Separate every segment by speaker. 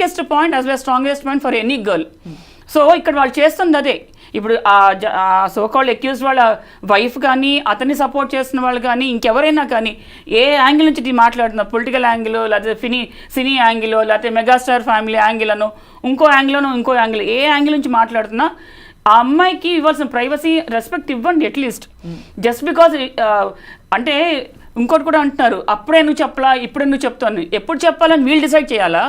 Speaker 1: Weakest point as well strongest point for any girl. So ఇక్కడ వాళ్ళు చేస్తుంది అదే. ఇప్పుడు ఆ సోకాల్డ్ అక్యూజ్ వాళ్ళ వైఫ్ కానీ, అతన్ని సపోర్ట్ చేస్తున్న వాళ్ళు కానీ, ఇంకెవరైనా కానీ ఏ యాంగిల్ నుంచి మాట్లాడుతున్నారు, పొలిటికల్ యాంగిల్, లేకపోతే సినీ యాంగిల్, లేకపోతే మెగాస్టార్ ఫ్యామిలీ యాంగిల్ అనో, ఇంకో యాంగిల్, ఏ యాంగిల్ నుంచి మాట్లాడుతున్నా ఆ అమ్మాయికి ఇవ్వాల్సిన ప్రైవసీ, రెస్పెక్ట్ ఇవ్వండి అట్లీస్ట్. జస్ట్ బికాజ్ అంటే ఇంకోటి కూడా అంటున్నారు, అప్పుడే నువ్వు చెప్పలా, ఇప్పుడే నువ్వు చెప్తాను. ఎప్పుడు చెప్పాలని వీళ్ళు డిసైడ్ చేయాలా?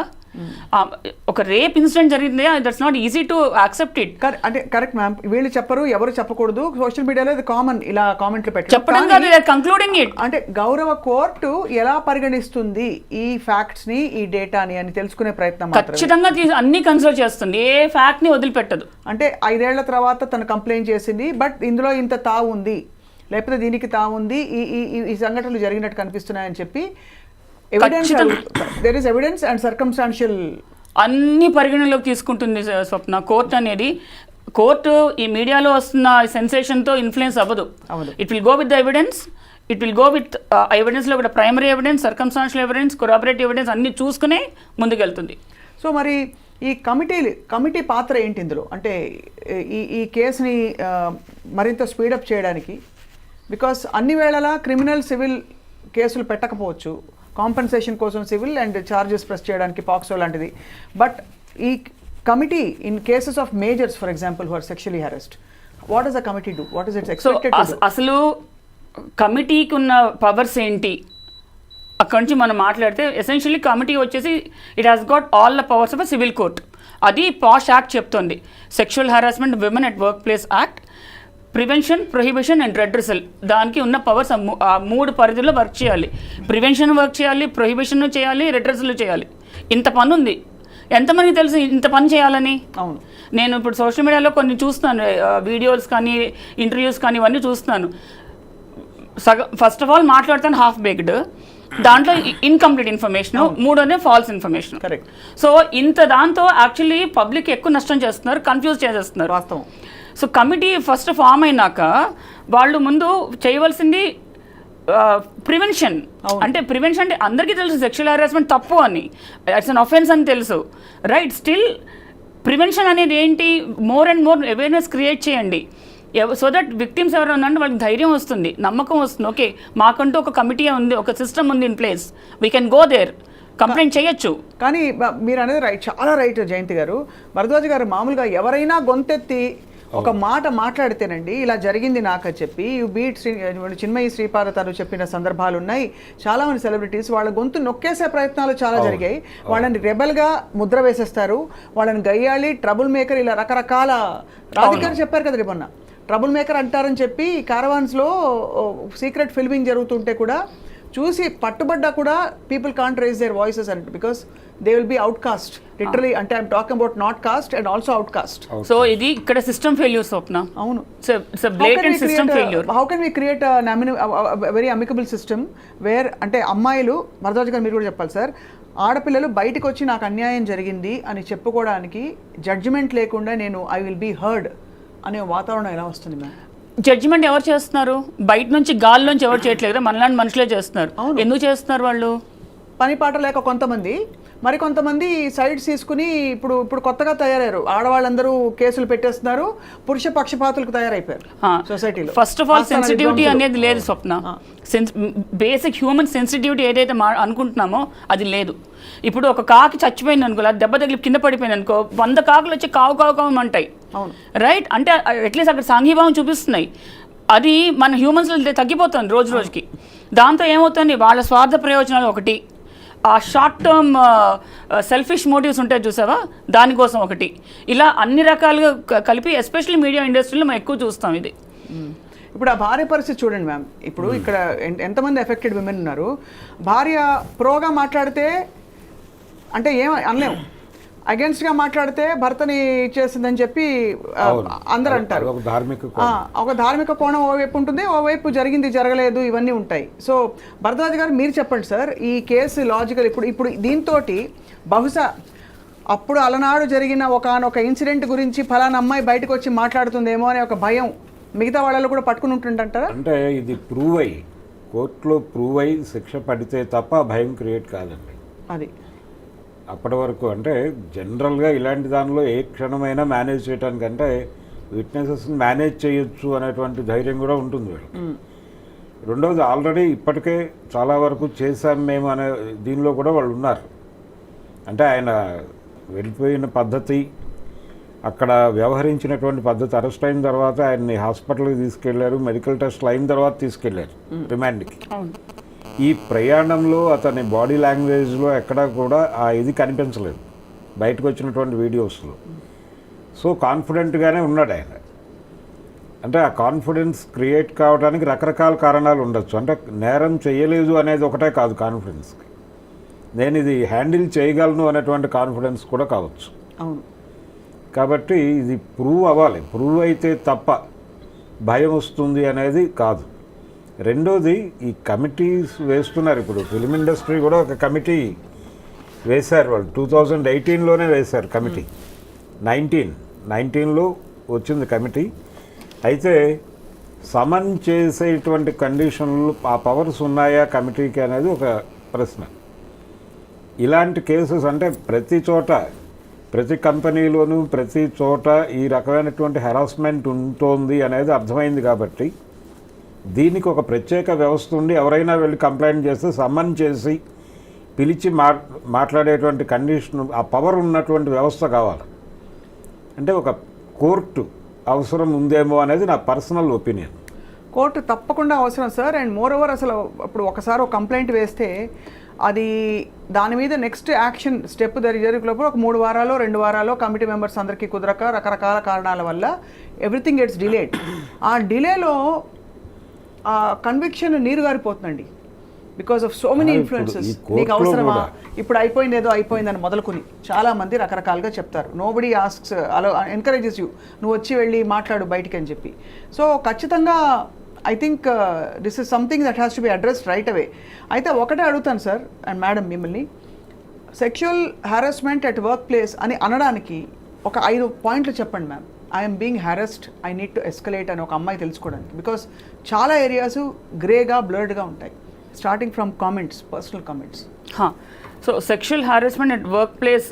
Speaker 1: ఒక రేప్ ఇన్సిడెంట్ జరిగింది, that's not easy to accept it.
Speaker 2: అంటే కరెక్ట్ మ్యామ్, వీళ్ళు చెప్పరు, ఎవరు చెప్పకూడదు, సోషల్ మీడియాలో ఇది కామన్, ఇలా కామెంట్లు
Speaker 1: చెప్పడం కాదు, కంక్లూడింగ్ ఇట్.
Speaker 2: అంటే గౌరవ కోర్టు ఎలా పరిగణిస్తుంది ఈ ఫ్యాక్ట్స్ ని, ఈ డేటాని అని తెలుసుకునే ప్రయత్నం
Speaker 1: ఖచ్చితంగా అన్ని కన్సిడర్ చేస్తుంది, ఏ ఫ్యాక్ట్ ని వదిలిపెట్టదు.
Speaker 2: అంటే 5 ఏళ్ల తర్వాత తను కంప్లైంట్ చేసింది, బట్ ఇందులో ఇంత తావు ఉంది, లేకపోతే దీనికి తావు ఉంది, ఈ సంఘటనలు జరిగినట్టు కనిపిస్తున్నాయని చెప్పి there is evidence and circumstantial
Speaker 1: అన్ని పరిగణలోకి తీసుకుంటుంది స్వప్న. కోర్టు ఈ మీడియాలో వస్తున్న సెన్సేషన్తో ఇన్ఫ్లుయెన్స్ అవ్వదు. It will go with the evidence, it will go with ఎవిడెన్స్లో కూడా primary evidence, circumstantial evidence, corroborative evidence అన్ని చూసుకునే ముందుకెళ్తుంది.
Speaker 2: సో మరి ఈ కమిటీ పాత్ర ఏంటి ఇందులో? అంటే ఈ కేసుని మరింత స్పీడప్ చేయడానికి, బికాస్ అన్ని వేళలా క్రిమినల్ సివిల్ కేసులు పెట్టకపోవచ్చు, కాంపెన్సేషన్ కోసం సివిల్ అండ్ ఛార్జెస్ ప్రెస్ చేయడానికి పాక్సో లాంటిది. బట్ ఈ committee in cases of majors, for example, who are sexually harassed, what does the committee do? What is its expected to do?
Speaker 1: అసలు కమిటీకి ఉన్న powers ఏంటి అక్కడి నుంచి మనం మాట్లాడితే, ఎసెన్షియల్లీ కమిటీ వచ్చేసి it has got all the powers of a civil court. అది పాష్ యాక్ట్ చెప్తుంది. Sexual harassment women at work place act, prevention, prohibition and redressal, దానికి ఉన్న పవర్స్ ఆ 3 పరిధిలో వర్క్ చేయాలి. ప్రివెన్షన్ వర్క్ చేయాలి, ప్రొహిబిషన్ చేయాలి, రెడ్రెసల్ చేయాలి. ఇంత పని ఉంది. ఎంతమందికి తెలుసు ఇంత పని చేయాలని?
Speaker 2: అవును,
Speaker 1: నేను ఇప్పుడు సోషల్ మీడియాలో కొన్ని చూస్తున్నాను, వీడియోస్ కానీ, ఇంటర్వ్యూస్ కానీ, ఇవన్నీ చూస్తున్నాను. ఫస్ట్ ఆఫ్ ఆల్ మాట్లాడుతాను హాఫ్ బేక్డ్, దాంట్లో incomplete information, 3 false information.
Speaker 2: Correct.
Speaker 1: So దాంతో యాక్చువల్లీ పబ్లిక్ ఎక్కువ నష్టం చేస్తున్నారు, కన్ఫ్యూజ్ చేసేస్తున్నారు.
Speaker 2: వాస్తవం.
Speaker 1: సో కమిటీ ఫస్ట్ ఫామ్ అయినాక వాళ్ళు ముందు చేయవలసింది ప్రివెన్షన్. అంటే ప్రివెన్షన్ అంటే అందరికీ తెలుసు సెక్షువల్ హెరాస్మెంట్ తప్పు అని, ఇట్స్ అన్ అఫెన్స్ అని తెలుసు, రైట్? స్టిల్ ప్రివెన్షన్ అనేది ఏంటి? More and more awareness create చేయండి, సో దట్ విక్టిమ్స్ ఎవరైనా ఉన్నారంటే వాళ్ళకి ధైర్యం వస్తుంది, నమ్మకం వస్తుంది. ఓకే, మాకంటూ ఒక కమిటీ ఉంది, ఒక సిస్టమ్ ఉంది in place, we can go there, complaint చేయొచ్చు.
Speaker 2: కానీ మీరు అనేది రైట్, చాలా రైట్ జయంతి గారు. భరద్వాజ్ గారు, మామూలుగా ఎవరైనా గొంతెత్తి ఒక మాట మాట్లాడితేనండి ఇలా జరిగింది నాకు అని చెప్పి, యూ బీట్ చిన్మయి శ్రీపాద తను చెప్పిన సందర్భాలు ఉన్నాయి. చాలామంది సెలబ్రిటీస్ వాళ్ళ గొంతు నొక్కేసే ప్రయత్నాలు చాలా జరిగాయి. వాళ్ళని రెబెల్గా ముద్ర వేసేస్తారు, వాళ్ళని గయ్యాలి, ట్రబుల్ మేకర్, ఇలా రకరకాల రాధికారు చెప్పారు కదా మొన్న, ట్రబుల్ మేకర్ అంటారని చెప్పి కారవాన్స్లో సీక్రెట్ ఫిల్మింగ్ జరుగుతుంటే కూడా చూసి పట్టుబడ్డా కూడా people can't raise their voices and because they will be outcast literally. అంటే I'm talking about not caste and also outcast.
Speaker 1: So ఇది ఇక్కడ సిస్టమ్ ఫెయిల్యూర్ స్వప్న.
Speaker 2: అవును,
Speaker 1: how
Speaker 2: can we create very amicable system where, అంటే అమ్మాయిలు, భరద్వాజ్ గారు మీరు కూడా చెప్పాలి సార్, ఆడపిల్లలు బయటకు వచ్చి నాకు అన్యాయం జరిగింది అని చెప్పుకోవడానికి జడ్జిమెంట్ లేకుండా నేను ఐ విల్ బీ హర్డ్ అనే వాతావరణం ఎలా వస్తుంది మ్యామ్?
Speaker 1: జడ్జిమెంట్ ఎవరు చేస్తున్నారు? బయట నుంచి గాల్లోంచి ఎవరు చేయట్లేదు కదా, మనలాంటి మనుషులే చేస్తున్నారు. ఎందుకు చేస్తున్నారు వాళ్ళు?
Speaker 2: పని పాట లేక కొంతమంది, మరి కొంతమంది సైడ్స్ తీసుకుని ఇప్పుడు కొత్తగా తయారయ్యారు. ఆడవాళ్ళందరూ కేసులు పెట్టేస్తున్నారు, పురుష పక్షపాతులకు తయారైపోయారు సొసైటీలో.
Speaker 1: ఫస్ట్ ఆఫ్ ఆల్ సెన్సిటివిటీ అనేది లేదు స్వప్న. బేసిక్ హ్యూమన్ సెన్సిటివిటీ ఏదైతే అనుకుంటున్నామో అది లేదు. ఇప్పుడు ఒక కాకి చచ్చిపోయింది అనుకో, దెబ్బ తగిలి కింద పడిపోయింది అనుకో, 100 కాకులు వచ్చి కావు కావు కావు అంటాయి, రైట్? అంటే అట్లీస్ట్ అక్కడ సాంఘీభావం చూపిస్తున్నాయి. అది మన హ్యూమన్స్లో తగ్గిపోతుంది రోజు రోజుకి. దాంతో ఏమవుతుంది, వాళ్ళ స్వార్థ ప్రయోజనాలు ఒకటి, ఆ షార్ట్ టర్మ్ సెల్ఫిష్ మోటివ్స్ ఉంటాయి చూసావా, దానికోసం ఒకటి, ఇలా అన్ని రకాలుగా కలిపి ఎస్పెషల్లీ మీడియా ఇండస్ట్రీలో మనం ఎక్కువ చూస్తాం ఇది.
Speaker 2: ఇప్పుడు ఆ భార్య పరిస్థితి చూడండి మ్యామ్. ఇప్పుడు ఇక్కడ ఎంతమంది ఎఫెక్టెడ్ విమెన్ ఉన్నారు. భార్య ప్రోగా మాట్లాడితే అంటే ఏం అనలేము, అగేన్స్ట్గా మాట్లాడితే భర్తని చేసిందని చెప్పి అందరు అంటారు. ఒక ధార్మిక కోణం ఓవైపు ఉంటుంది, ఓవైపు జరిగింది జరగలేదు ఇవన్నీ ఉంటాయి. సో భరద్వాజ్ గారు మీరు చెప్పండి సార్, ఈ కేసు లాజికల్ ఇప్పుడు దీంతో బహుశా అప్పుడు అలనాడు జరిగిన ఒకనొక ఇన్సిడెంట్ గురించి ఫలానా అమ్మాయి బయటకు వచ్చి మాట్లాడుతుందేమో అనే ఒక భయం మిగతా వాళ్ళలో కూడా పట్టుకుని ఉంటుందంటారా?
Speaker 3: అంటే ఇది ప్రూవ్ అయ్యి కోర్టులో ప్రూవ్ అయ్యి శిక్ష పడితే తప్ప భయం క్రియేట్ కాదండి.
Speaker 2: అది
Speaker 3: అప్పటి వరకు అంటే జనరల్గా ఇలాంటి దానిలో ఏ క్షణమైనా మేనేజ్ చేయడానికంటే విట్నెసెస్ని మేనేజ్ చేయొచ్చు అనేటువంటి ధైర్యం కూడా ఉంటుంది వీళ్ళకి. రెండవది ఆల్రెడీ ఇప్పటికే చాలా వరకు చేశాం మేము అనే దీనిలో కూడా వాళ్ళు ఉన్నారు. అంటే ఆయన వెళ్ళిపోయిన పద్ధతి, అక్కడ వ్యవహరించినటువంటి పద్ధతి, అరెస్ట్ అయిన తర్వాత ఆయన్ని హాస్పిటల్కి తీసుకెళ్లారు, మెడికల్ టెస్ట్లు అయిన తర్వాత తీసుకెళ్లారు రిమాండ్కి. ఈ ప్రయాణంలో అతని బాడీ లాంగ్వేజ్లో ఎక్కడా కూడా ఆ ఇది కనిపించలేదు బయటకు వచ్చినటువంటి వీడియోస్లో. సో కాన్ఫిడెంట్గానే ఉన్నాడు ఆయన. అంటే ఆ కాన్ఫిడెన్స్ క్రియేట్ కావడానికి రకరకాల కారణాలు ఉండొచ్చు. అంటే నేరం చేయలేదు అనేది ఒకటే కాదు కాన్ఫిడెన్స్కి, నేను ఇది హ్యాండిల్ చేయగలను అనేటువంటి కాన్ఫిడెన్స్ కూడా కావచ్చు.
Speaker 2: అవును.
Speaker 3: కాబట్టి ఇది ప్రూవ్ అవ్వాలి. ప్రూవ్ అయితే తప్ప భయం వస్తుంది అనేది కాదు. రెండోది ఈ కమిటీస్ వేస్తున్నారు. ఇప్పుడు ఫిలిం ఇండస్ట్రీ కూడా ఒక కమిటీ వేశారు వాళ్ళు. 2018లోనే వేశారు కమిటీ. 19లో వచ్చింది కమిటీ. అయితే సమన్ చేసేటువంటి కండిషన్లు, ఆ పవర్స్ ఉన్నాయా కమిటీకి అనేది ఒక ప్రశ్న. ఇలాంటి కేసెస్ అంటే ప్రతి చోట, ప్రతి కంపెనీలోనూ ప్రతి చోట ఈ రకమైనటువంటి హెరాస్మెంట్ ఉంటుంది అనేది అర్థమైంది. కాబట్టి దీనికి ఒక ప్రత్యేక వ్యవస్థ ఉండి ఎవరైనా వెళ్ళి కంప్లైంట్ చేస్తే సమ్మన్ చేసి పిలిచి మాట్లాడేటువంటి కండిషన్, ఆ పవర్ ఉన్నటువంటి వ్యవస్థ కావాలి. అంటే ఒక కోర్టు అవసరం ఉందేమో అనేది నా పర్సనల్ ఒపీనియన్.
Speaker 2: కోర్టు తప్పకుండా అవసరం సార్. అండ్ మోర్ ఓవర్ అసలు ఇప్పుడు ఒకసారి ఒక కంప్లైంట్ వేస్తే అది దాని మీద నెక్స్ట్ యాక్షన్ స్టెప్ జరిగేలోపు ఒక 3 వారాలు 2 వారాలు కమిటీ మెంబర్స్ అందరికీ కుదరక రకరకాల కారణాల వల్ల ఎవ్రీథింగ్ గెట్స్ డిలేడ్. ఆ డిలేలో ఆ కన్విక్షన్ నీరు గారిపోతుందండి because of so many influences. నీకు అవసరమా, ఇప్పుడు అయిపోయింది ఏదో అయిపోయిందని మొదలుకొని చాలామంది రకరకాలుగా చెప్తారు. నోబడీ ఆస్క్స్, అలా ఎంకరేజెస్ యూ, నువ్వు వచ్చి వెళ్ళి మాట్లాడు బయటికి అని చెప్పి. సో ఖచ్చితంగా I think this is something that has to be addressed right away. అయితే ఒకటే అడుగుతాను సార్ అండ్ మేడం మిమ్మల్ని, sexual harassment at work place అని అనడానికి ఒక 5 పాయింట్లు చెప్పండి ma'am. I'm being harassed, I need to escalate అని ఒక అమ్మాయి తెలుసుకోవడానికి. బికాస్ చాలా ఏరియాస్ గ్రేగా బ్లర్డ్గా ఉంటాయి, starting from comments, personal comments.
Speaker 1: So sexual harassment at work place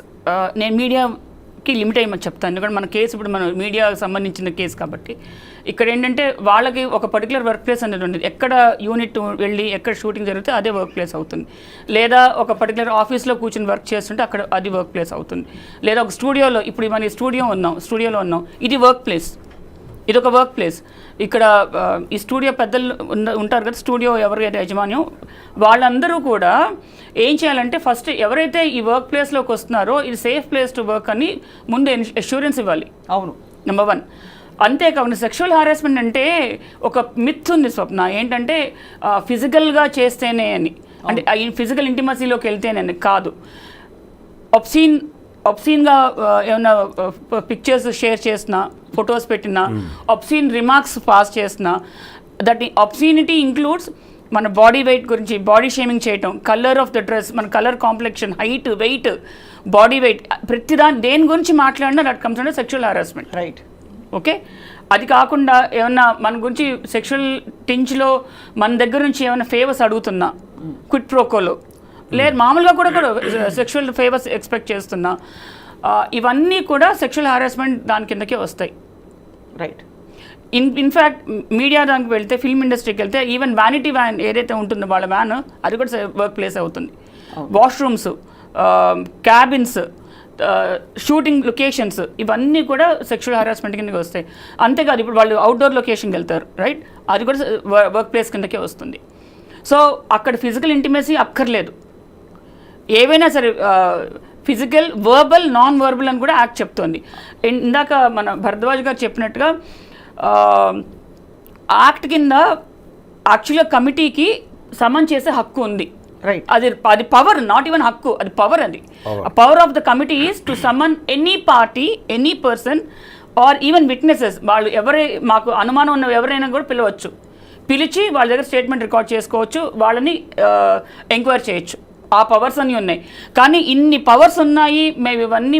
Speaker 1: నేను మీడియాకి లిమిట్ అయ్యమని చెప్తాను. ఎందుకంటే మన కేసు ఇప్పుడు మన మీడియాకి సంబంధించిన కేసు కాబట్టి ఇక్కడ ఏంటంటే వాళ్ళకి ఒక పర్టికులర్ వర్క్ ప్లేస్ అనేది ఉండదు. ఎక్కడ యూనిట్ వెళ్ళి ఎక్కడ షూటింగ్ జరిగితే అదే వర్క్ ప్లేస్ అవుతుంది. లేదా ఒక పర్టికులర్ ఆఫీస్లో కూర్చొని వర్క్ చేస్తుంటే అక్కడ అది వర్క్ ప్లేస్ అవుతుంది. లేదా ఒక స్టూడియోలో, ఇప్పుడు మన స్టూడియోలో ఉన్నాం, ఇది వర్క్ ప్లేస్, ఇది ఒక వర్క్ ప్లేస్. ఇక్కడ ఈ స్టూడియో పెద్దలు ఉంటారు కదా, స్టూడియో ఎవరైతే యజమాన్యం, వాళ్ళందరూ కూడా ఏం చేయాలంటే ఫస్ట్ ఎవరైతే ఈ వర్క్ ప్లేస్లోకి వస్తున్నారో ఇది సేఫ్ ప్లేస్ టు వర్క్ అని ముందు అష్యూరెన్స్ ఇవ్వాలి.
Speaker 2: అవును,
Speaker 1: నెంబర్ 1. అంతేకాకుండా సెక్షువల్ హారాస్మెంట్ అంటే ఒక మిత్ ఉంది స్వప్న, ఏంటంటే ఫిజికల్గా చేస్తేనే అని, అంటే ఫిజికల్ ఇంటిమసీలోకి వెళ్తేనే అని కాదు. ఒబ్సీన్గా ఏమైనా పిక్చర్స్ షేర్ చేసినా, ఫొటోస్ పెట్టినా, ఒబ్సీన్ రిమార్క్స్ పాస్ చేసినా, దట్ ఒబ్సీనిటీ ఇంక్లూడ్స్ మన బాడీ వెయిట్ గురించి బాడీ షేమింగ్ చేయటం, కలర్ ఆఫ్ ద డ్రెస్, మన colour complexion, height, weight, body weight, దేని గురించి మాట్లాడినా that comes under sexual harassment.
Speaker 2: Right.
Speaker 1: Okay. అది కాకుండా ఏమన్నా మన గురించి సెక్షువల్ టించ్లో మన దగ్గర నుంచి ఏమైనా ఫేవర్స్ అడుగుతున్నా, క్విట్ ప్రోకోలో, లేదు మామూలుగా కూడా సెక్షువల్ ఫేవర్స్ ఎక్స్పెక్ట్ చేస్తున్నా, ఇవన్నీ కూడా సెక్షువల్ హారాస్మెంట్ దాని కిందకే వస్తాయి.
Speaker 2: రైట్.
Speaker 1: ఇన్ఫ్యాక్ట్ మీడియా దానికి వెళ్తే, ఫిల్మ్ ఇండస్ట్రీకి వెళ్తే ఈవెన్ వ్యానిటీ వ్యాన్ ఏదైతే ఉంటుందో వాళ్ళ వ్యాన్, అది కూడా వర్క్ ప్లేస్ అవుతుంది. వాష్రూమ్స్, క్యాబిన్స్, షూటింగ్ లొకేషన్స్, ఇవన్నీ కూడా సెక్షువల్ హారాస్మెంట్ కిందకి వస్తాయి. అంతేకాదు ఇప్పుడు వాళ్ళు అవుట్డోర్ లొకేషన్కి వెళ్తారు, రైట్, అది కూడా వర్క్ ప్లేస్ కిందకే వస్తుంది. సో అక్కడ ఫిజికల్ ఇంటిమసీ అక్కర్లేదు, ఏవైనా సరే ఫిజికల్, వర్బల్, నాన్ వర్బల్ అని కూడా యాక్ట్ చెప్తోంది. ఇందాక మన భరద్వాజ్ గారు చెప్పినట్టుగా యాక్ట్ కింద యాక్చువల్గా కమిటీకి సమన్ చేసే హక్కు ఉంది.
Speaker 2: రైట్.
Speaker 1: అది పవర్, నాట్ ఈవెన్ హక్కు, అది పవర్. అది power of the committee is to summon any party, any person or even witnesses. వాళ్ళు మాకు అనుమానం ఉన్న ఎవరైనా కూడా పిలవచ్చు, పిలిచి వాళ్ళ దగ్గర స్టేట్మెంట్ రికార్డ్ చేసుకోవచ్చు, వాళ్ళని ఎంక్వైరీ చేయొచ్చు. ఆ పవర్స్ అన్నీ ఉన్నాయి. కానీ ఇన్ని పవర్స్ ఉన్నాయి,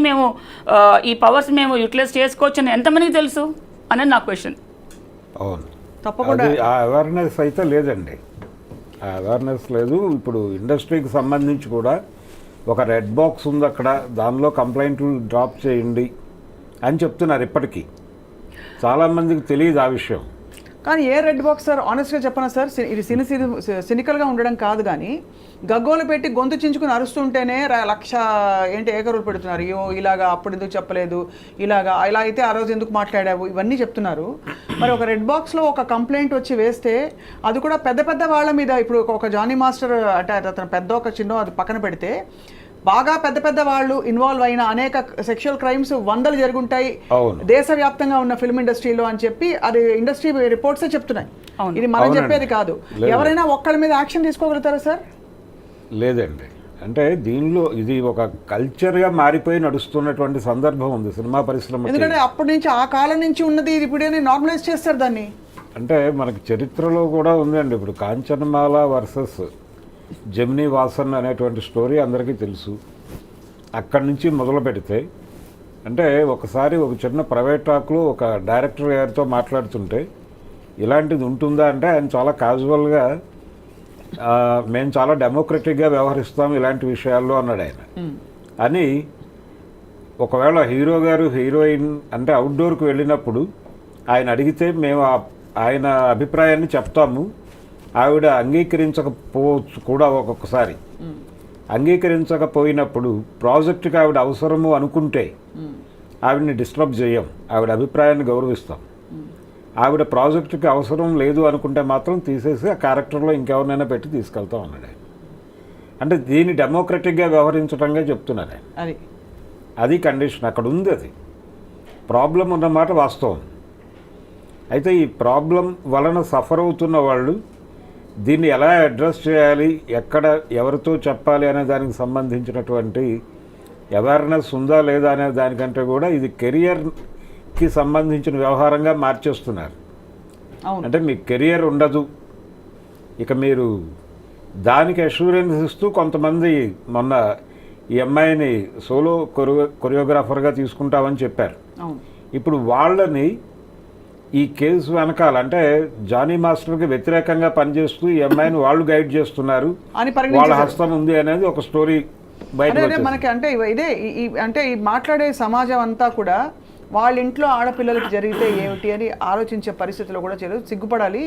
Speaker 1: మేము ఈ పవర్స్ మేము యూటిలైజ్ చేసుకోవచ్చు అని ఎంతమందికి తెలుసు అనేది నా క్వశ్చన్.
Speaker 3: అవును,
Speaker 2: తప్పకుండా
Speaker 3: ఆ అవేర్నెస్ అయితే లేదండి, ఆ అవేర్నెస్ లేదు. ఇప్పుడు ఇండస్ట్రీకి సంబంధించి కూడా ఒక రెడ్ బాక్స్ ఉంది అక్కడ, దానిలో కంప్లైంట్లు డ్రాప్ చేయండి అని చెప్తున్నారు. ఇప్పటికీ చాలామందికి తెలియదు ఆ విషయం.
Speaker 2: కానీ ఏ రెడ్ బాక్స్ సార్, ఆనెస్ట్గా చెప్పనా సార్, ఇది సినికల్గా ఉండడం కాదు, కానీ గగ్గోలు పెట్టి గొంతు చించుకుని అరుస్తుంటేనే లక్ష ఏకరులు పెడుతున్నారు. అయ్యో ఇలాగా అప్పుడు ఎందుకు చెప్పలేదు, ఇలా అయితే ఆ రోజు ఎందుకు మాట్లాడావు, ఇవన్నీ చెప్తున్నారు. మరి ఒక రెడ్ బాక్స్లో ఒక కంప్లైంట్ వచ్చి వేస్తే అది కూడా పెద్ద పెద్ద వాళ్ళ మీద, ఇప్పుడు ఒక జానీ మాస్టర్ అంటే అతను పెద్ద ఒక చిన్న అది పక్కన పెడితే బాగా పెద్ద పెద్ద వాళ్ళు ఇన్వాల్వ్ అయిన అనేక సెక్షువల్ క్రైమ్స్ 100 జరుగుంటాయి దేశవ్యాప్తంగా ఉన్న ఫిల్మ్ ఇండస్ట్రీలో అని చెప్పి అది ఇండస్ట్రీ రిపోర్ట్సే చెప్తున్నాయి. ఇది మనం చెప్పేది కాదు. ఎవరైనా ఒక్కళ్ళ మీద యాక్షన్ తీసుకోగలుగుతారా సార్?
Speaker 3: లేదండి. అంటే దీనిలో ఇది ఒక కల్చర్గా మారిపోయి నడుస్తున్నటువంటి సందర్భం ఉంది సినిమా పరిశ్రమ.
Speaker 2: ఎందుకంటే అప్పటి నుంచి ఆ కాలం నుంచి ఉన్నది ఇప్పుడే నార్మలైజ్ చేస్తారు దాన్ని.
Speaker 3: అంటే మనకి చరిత్రలో కూడా ఉందండి. ఇప్పుడు కాంచనమాల వర్సెస్ జెమినీ వాసన్ అనేటువంటి స్టోరీ అందరికీ తెలుసు. అక్కడి నుంచి మొదలు పెడితే అంటే ఒకసారి ఒక చిన్న ప్రైవేట్ టాక్లో ఒక డైరెక్టర్ గారితో మాట్లాడుతుంటే ఇలాంటిది ఉంటుందా అంటే ఆయన చాలా క్యాజువల్గా మేము చాలా డెమోక్రటిక్గా వ్యవహరిస్తాం ఇలాంటి విషయాల్లో అన్నాడు ఆయన. అని ఒకవేళ హీరో గారు హీరోయిన్ అంటే అవుట్డోర్కి వెళ్ళినప్పుడు ఆయన అడిగితే మేము ఆయన అభిప్రాయాన్ని చెప్తాము, ఆవిడ అంగీకరించకపోవచ్చు కూడా. ఒక్కొక్కసారి అంగీకరించకపోయినప్పుడు ప్రాజెక్టుకి ఆవిడ అవసరము అనుకుంటే ఆవిడని డిస్టర్బ్ చేయం, ఆవిడ అభిప్రాయాన్ని గౌరవిస్తాం. ఆవిడ ప్రాజెక్టుకి అవసరం లేదు అనుకుంటే మాత్రం తీసేసి ఆ క్యారెక్టర్లో ఇంకెవరినైనా పెట్టి తీసుకెళ్తాం అన్నాడు ఆయన. అంటే దీన్ని డెమోక్రటిక్గా వ్యవహరించడంగా చెప్తున్నారు ఆయన. అది కండిషన్ అక్కడ ఉంది. అది ప్రాబ్లం ఉన్నమాట వాస్తవం. అయితే ఈ ప్రాబ్లం వలన సఫర్ అవుతున్న వాళ్ళు దీన్ని ఎలా అడ్రస్ చేయాలి, ఎక్కడ ఎవరితో చెప్పాలి అనే దానికి సంబంధించినటువంటి అవేర్నెస్ ఉందా లేదా అనే దానికంటే కూడా ఇది కెరియర్కి సంబంధించిన వ్యవహారంగా మార్చేస్తున్నారు. అంటే మీ కెరియర్ ఉండదు, ఇక మీరు దానికి అష్యూరెన్స్ ఇస్తూ కొంతమంది మొన్న ఈ అమ్మాయిని సోలో కొరియోగ్రాఫర్గా తీసుకుంటామని చెప్పారు. ఇప్పుడు వాళ్ళని ఈ కేసు వెనకాల అంటే జానీ మాస్టర్కి వ్యతిరేకంగా పనిచేస్తూ ఈ అమ్మాయిని వాళ్ళు గైడ్ చేస్తున్నారు, వాళ్ళ హస్తం ఉంది అనేది ఒక స్టోరీ బయట
Speaker 2: మనకి. అంటే ఇదే అంటే ఈ మాట్లాడే సమాజం అంతా కూడా వాళ్ళ ఇంట్లో ఆడపిల్లలకి జరిగితే ఏమిటి అని ఆలోచించే పరిస్థితిలో కూడా సిగ్గుపడాలి,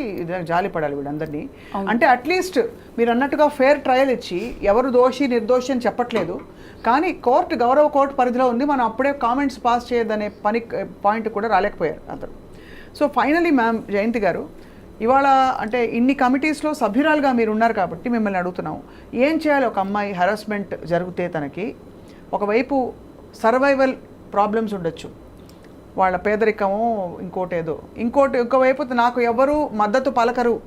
Speaker 2: జాలిపడాలి వీళ్ళందరినీ. అంటే అట్లీస్ట్ మీరు అన్నట్టుగా ఫేర్ ట్రయల్ ఇచ్చి ఎవరు దోషి నిర్దోషి అని చెప్పట్లేదు, కానీ గౌరవ కోర్టు పరిధిలో ఉంది, మనం అప్పుడే కామెంట్స్ పాస్ చేయదనే పాయింట్ కూడా రాలేకపోయారు అందరూ. సో ఫైనలీ మ్యామ్ జయంతి గారు, ఇవాళ అంటే ఇన్ని కమిటీస్లో సభ్యురాలుగా మీరు ఉన్నారు కాబట్టి మిమ్మల్ని అడుగుతున్నాం, ఏం చేయాలి ఒక అమ్మాయి హెరాస్మెంట్ జరిగితే? తనకి ఒకవైపు సర్వైవల్ ప్రాబ్లమ్స్ ఉండొచ్చు, వాళ్ళ పేదరికము, ఇంకోవైపు నాకు ఎవరు మద్దతు పలకరు,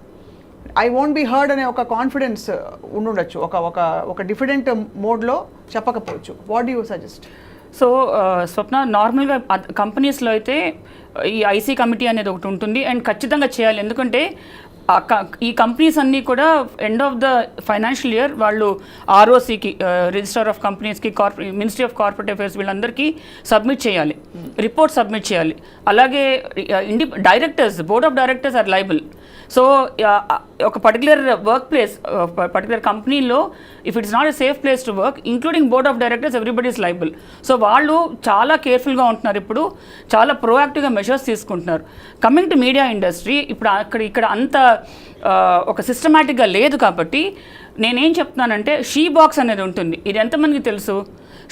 Speaker 2: ఐ వోంట్ బి హర్డ్ అనే ఒక కాన్ఫిడెన్స్ ఉండొచ్చు, ఒక డిఫిడెంట్ మోడ్లో చెప్పకపోవచ్చు. What do you suggest?
Speaker 1: So Swapna, నార్మల్గా కంపెనీస్లో అయితే ఈ ఐసీ కమిటీ అనేది ఒకటి ఉంటుంది అండ్ ఖచ్చితంగా చేయాలి. ఎందుకంటే ఈ కంపెనీస్ అన్నీ కూడా end of the financial year వాళ్ళు ఆర్ఓసికి, రిజిస్టర్ ఆఫ్ కంపెనీస్కి, మినిస్ట్రీ ఆఫ్ కార్పొరేట్ అఫైర్స్ వీళ్ళందరికీ సబ్మిట్ చేయాలి, రిపోర్ట్ సబ్మిట్ చేయాలి. అలాగే directors, board of directors are liable. So ఒక పర్టికులర్ వర్క్ ప్లేస్, పర్టికులర్ కంపెనీలో if it's not a safe place to work, including board of directors, everybody is liable. So వాళ్ళు చాలా కేర్ఫుల్గా ఉంటున్నారు, ఇప్పుడు చాలా ప్రోయాక్టివ్గా మెషర్స్ తీసుకుంటున్నారు. కమింగ్ టు మీడియా ఇండస్ట్రీ, ఇప్పుడు ఇక్కడ అంత ఒక సిస్టమేటిక్గా లేదు కాబట్టి నేనేం చెప్తున్నానంటే షీ బాక్స్ అనేది ఉంటుంది. ఇది ఎంతమందికి తెలుసు?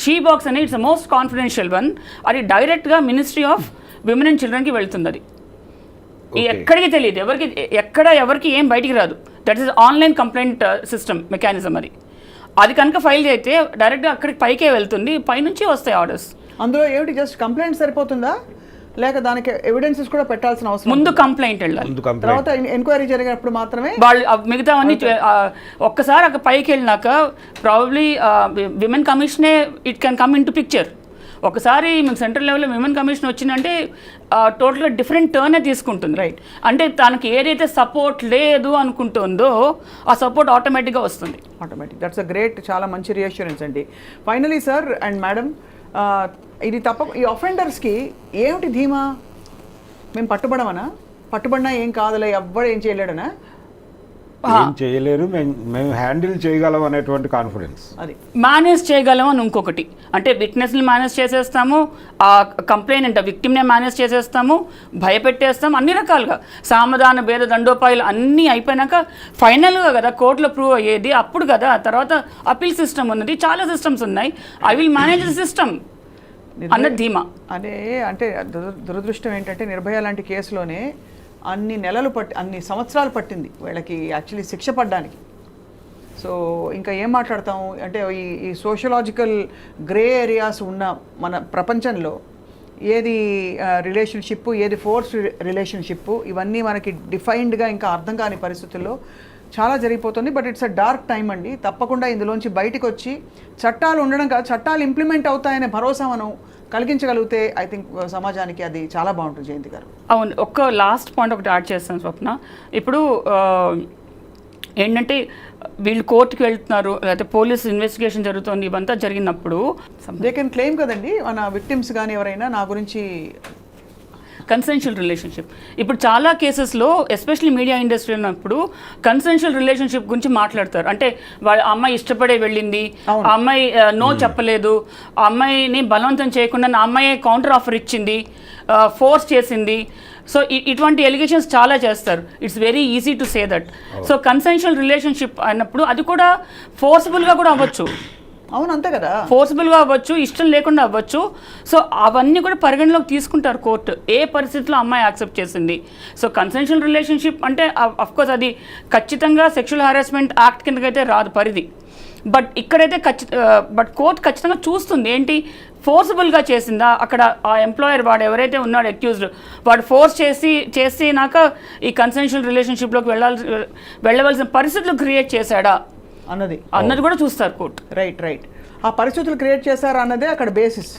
Speaker 1: షీ బాక్స్ అనేది ఇట్స్ మోస్ట్ కాన్ఫిడెన్షియల్ వన్. అది డైరెక్ట్గా మినిస్ట్రీ ఆఫ్ విమెన్ అండ్ చిల్డ్రన్కి వెళ్తుంది. అది ఎక్కడికి తెలియదు, ఎవరికి ఏం బయటికి రాదు. That is online complaint system mechanism. అది కనుక ఫైల్ చేస్తే డైరెక్ట్గా అక్కడికి పైకే వెళ్తుంది, పైనుంచి వస్తాయి ఆర్డర్స్.
Speaker 2: అందులో ఏమిటి జస్ట్ కంప్లైంట్ సరిపోతుందా, లేక దానికి ఎవిడెన్సెస్ కూడా పెట్టాల్సిన అవసరం?
Speaker 1: ముందు కంప్లైంట్ వెళ్ళాలి,
Speaker 2: తర్వాత ఎంక్వైరీ జరిగినప్పుడు మాత్రమే
Speaker 1: వాళ్ళు మిగతావన్నీ. ఒక్కసారి అక్కడ పైకి వెళ్ళినాక ప్రాబబ్లీ విమెన్ కమిషనే it can come in to picture. ఒకసారి మీకు సెంట్రల్ లెవెల్లో విమెన్ కమిషన్ వచ్చిందంటే టోటల్గా డిఫరెంట్ టర్నే తీసుకుంటుంది.
Speaker 2: రైట్.
Speaker 1: అంటే తనకి ఏదైతే సపోర్ట్ లేదు అనుకుంటుందో ఆ సపోర్ట్ ఆటోమేటిక్గా వస్తుంది.
Speaker 2: దట్స్ అ గ్రేట్, చాలా మంచి రియాష్యూరెన్స్ అండి. ఫైనలీ సార్ అండ్ మేడం, ఇది ఈ అఫెండర్స్కి ఏమిటి ధీమా? మేము పట్టుబడమనా? పట్టుబడినా ఏం కాదులే, ఎవ్వడు ఏం చేయలేడనా?
Speaker 3: ఏం చేయలేరు, మేము హ్యాండిల్ చేయగలం అనేటువంటి కాన్ఫిడెన్స్.
Speaker 2: అది
Speaker 1: మేనేజ్ చేయగలం అని ఇంకొకటి, అంటే విట్నెస్ని మేనేజ్ చేసేస్తాము, ఆ కంప్లైంట్ విక్టిమ్నే మేనేజ్ చేసేస్తాము, భయపెట్టేస్తాము, అన్ని రకాలుగా సామధాన భేద దండోపాయాలు అన్నీ అయిపోయినాక ఫైనల్గా కదా కోర్టులో ప్రూవ్ అయ్యేది, అప్పుడు కదా. తర్వాత అపీల్ సిస్టమ్ ఉన్నది, చాలా సిస్టమ్స్ ఉన్నాయి. I will manage the system అన్న ధీమా.
Speaker 2: అంటే దురదృష్టం ఏంటంటే నిర్భయ లాంటి కేసులోనే అన్ని సంవత్సరాలు పట్టింది వీళ్ళకి యాక్చువల్లీ శిక్ష పడ్డానికి. సో ఇంకా ఏం మాట్లాడతాం అంటే ఈ సోషలాజికల్ గ్రే ఏరియాస్ ఉన్న మన ప్రపంచంలో ఏది రిలేషన్షిప్, ఏది ఫోర్స్ రిలేషన్షిప్, ఇవన్నీ మనకి డిఫైన్డ్గా ఇంకా అర్థం కాని పరిస్థితుల్లో చాలా జరిగిపోతుంది. But it's a dark time అండి. తప్పకుండా ఇందులోంచి బయటకు వచ్చి చట్టాలు ఉండడం కాదు, చట్టాలు ఇంప్లిమెంట్ అవుతాయనే భరోసా మనం కలిగించగలిగితే ఐ థింక్ సమాజానికి అది చాలా బాగుంటుంది. జయంతి గారు,
Speaker 1: అవును, ఒక్క లాస్ట్ పాయింట్ ఒకటి యాడ్ చేస్తాను స్వప్న. ఇప్పుడు ఏంటంటే వీళ్ళు కోర్టుకి వెళ్తున్నారు, లేకపోతే పోలీస్ ఇన్వెస్టిగేషన్ జరుగుతుంది, ఇవంతా జరిగినప్పుడు
Speaker 2: దే కెన్ క్లెయిమ్ కదండి మన విక్టిమ్స్ కానీ ఎవరైనా నా గురించి
Speaker 1: కన్సెన్షువల్ రిలేషన్షిప్. ఇప్పుడు చాలా కేసెస్లో ఎస్పెషల్లీ మీడియా ఇండస్ట్రీ ఉన్నప్పుడు కన్సెన్షువల్ రిలేషన్షిప్ గురించి మాట్లాడతారు. అంటే వాళ్ళ అమ్మాయి ఇష్టపడే వెళ్ళింది, ఆ అమ్మాయి నో చెప్పలేదు, ఆ అమ్మాయిని బలవంతం చేయకుండా ఆ అమ్మాయి కౌంటర్ ఆఫర్ ఇచ్చింది, ఫోర్స్ చేసింది. సో ఇటువంటి ఎలిగేషన్స్ చాలా చేస్తారు. It's very easy to say that. So consensual relationship అన్నప్పుడు అది కూడా ఫోర్స్ఫుల్గా కూడా అవ్వచ్చు.
Speaker 2: అవును, అంతే కదా,
Speaker 1: ఫోర్స్ఫుల్గా అవ్వచ్చు, ఇష్టం లేకుండా అవ్వచ్చు. సో అవన్నీ కూడా పరిగణలోకి తీసుకుంటారు కోర్టు, ఏ పరిస్థితిలో అమ్మాయి యాక్సెప్ట్ చేసింది. సో కన్సెన్షువల్ రిలేషన్షిప్ అంటే అఫ్కోర్స్ అది ఖచ్చితంగా సెక్షువల్ హారాస్మెంట్ యాక్ట్ కిందకైతే రాదు పరిధి. బట్ ఇక్కడైతే బట్ కోర్టు ఖచ్చితంగా చూస్తుంది ఏంటి ఫోర్స్ఫుల్గా చేసిందా, అక్కడ ఆ ఎంప్లాయర్ వాడు ఎవరైతే ఉన్నాడో అక్యూజ్డ్ వాడు ఫోర్స్ చేసినాక ఈ కన్సెన్షువల్ రిలేషన్షిప్లోకి వెళ్ళవలసిన పరిస్థితులు క్రియేట్ చేశాడా అన్నది కూడా చూస్తారు కోర్టు.
Speaker 2: రైట్. ఆ పరిస్థితులు క్రియేట్ చేశారా అన్నదే అక్కడ బేసిస్.